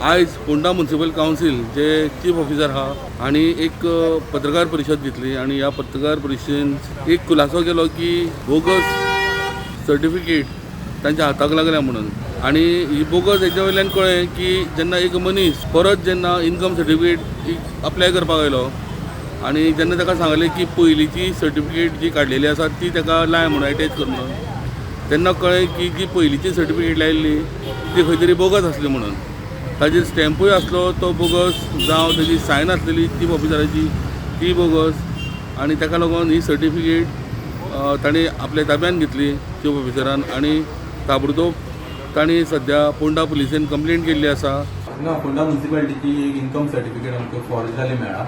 आयज Phonda municipal council जे chief officer आहा आणि एक पत्रकार परिशद घेतली आणि ह्या पत्रकार परिशदेन एक खुलासो केलो की बोगस सर्टिफिकेट तांच्या हाताक लागल्या म्हणून आणि ही बोगस हेच्या वयल्यान कळ्ळें की जेन्ना एक मनीस परत जेन्ना इनकम सर्टिफिकेट अप्लाय करपाक आयलो आणि जेन्ना ताका सांगलें की पयलींची सर्टिफिकेट जी काडलेली आसा ती ताका लाय म्हणून एटॅच कर म्हणून तेन्ना कळ्ळें की जी पयलींची सर्टिफिकेट लायिल्ली ती खंय तरी बोगस आसली म्हणून ताजेर स्टॅम्पूय आसलो तो बोगस जावं ताजी सायन आसलेली चीफ ऑफिसराची ती बोगस आणि ताका लागून ही सर्टिफिकेट ताणें आपल्या ताब्यान घेतली चीफ ऑफिसरान आणि ताबडतोब ताणें सध्या फोंडा पुलिसेन कंप्लेंट केल्ली आसा. ना फोंडा म्युनिसिपालिटीची एक इनकम सर्टिफिकेट आमकां फॉर्ज जाली मेळ्ळा.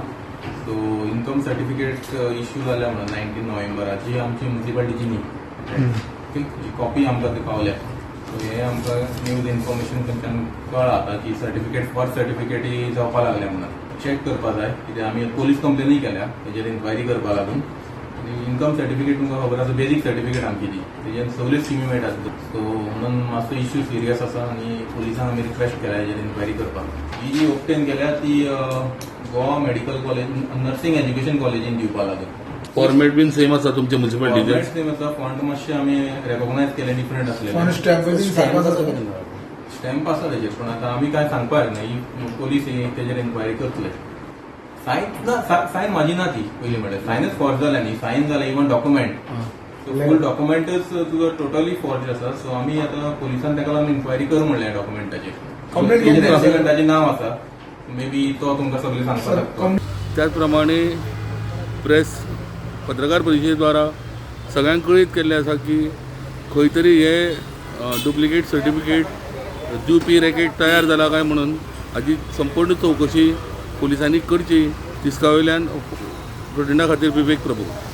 सो इनकम सर्टिफिकेट इश्यू जाल्या म्हणून 19 नोव्हेंबराची आमची म्युनिसिपालिटीची न्ही कॉपी आमकां ती पावल्या. सो हे आमकां न्यूज इन्फॉर्मेशन थंयच्यान कळ्ळां आतां की सर्टिफिकेट फॉर सर्टिफिकेट ही जावपा लागल्या म्हणून चॅक करपा जाय कित्याक आमी पोलीस कंप्लेनूय केल्या तेजेर इन्क्वायरी करपा लागून. इनकम सर्टिफिकेट तुमकां खबर आसा बेजीक सर्टिफिकेट आमची ती तेजेर सगल्यो स्किमी मेळटात. सो म्हणून मातसो इश्यू सिरियस आसा आणि पुलिसांक आमी रिक्वेस्ट केल्या हेजेर इन्क्वायरी करपाक. ही जी ऑप्टेन केल्या ती Goa medical college nursing education कॉलेजीन दिवपा लागून. फॉर्मेट बीन सेम आसा तुमच्या म्युनिसिपालिटीचे? सेम आसा. फॉन्ट मातशे आमी रेकॉग्नायज केले डिफरंट आसले. स्टॅम्प आसा तेजेर पण आता आमी काय सांगपा ना ही पोलीस तेजेर इन्क्वायरी करतले. सायन म्हाजी ना ती पयली म्हणल्यार सायनच फॉर्ज जाल्या न्ही. सायन जाल्या इवन डॉक्युमेंट फूल डॉक्युमेंटच तुजो टोटली फॉर्ज आसा. सो आमी आतां पुलिसान ताका लागून इन्क्वायरी कर म्हणल्या डॉक्युमेंटाचेर. डॉक्युमेंटाचें नांव आसा मे बी तो तुमकां सगळें सांगपा शकता. त्याच प्रमाणे प्रेस पत्रकार परिशदे द्वारा सगळ्यांक कळीत केल्लें आसा की खंय तरी हे डुप्लिकेट सर्टिफिकेट दिवपी रॅकेट तयार जाला काय म्हणून हाची संपूर्ण चवकशी पुलिसांनी करची. तिस्का वयल्यान प्रोटेंडा खातीर विवेक प्रभू.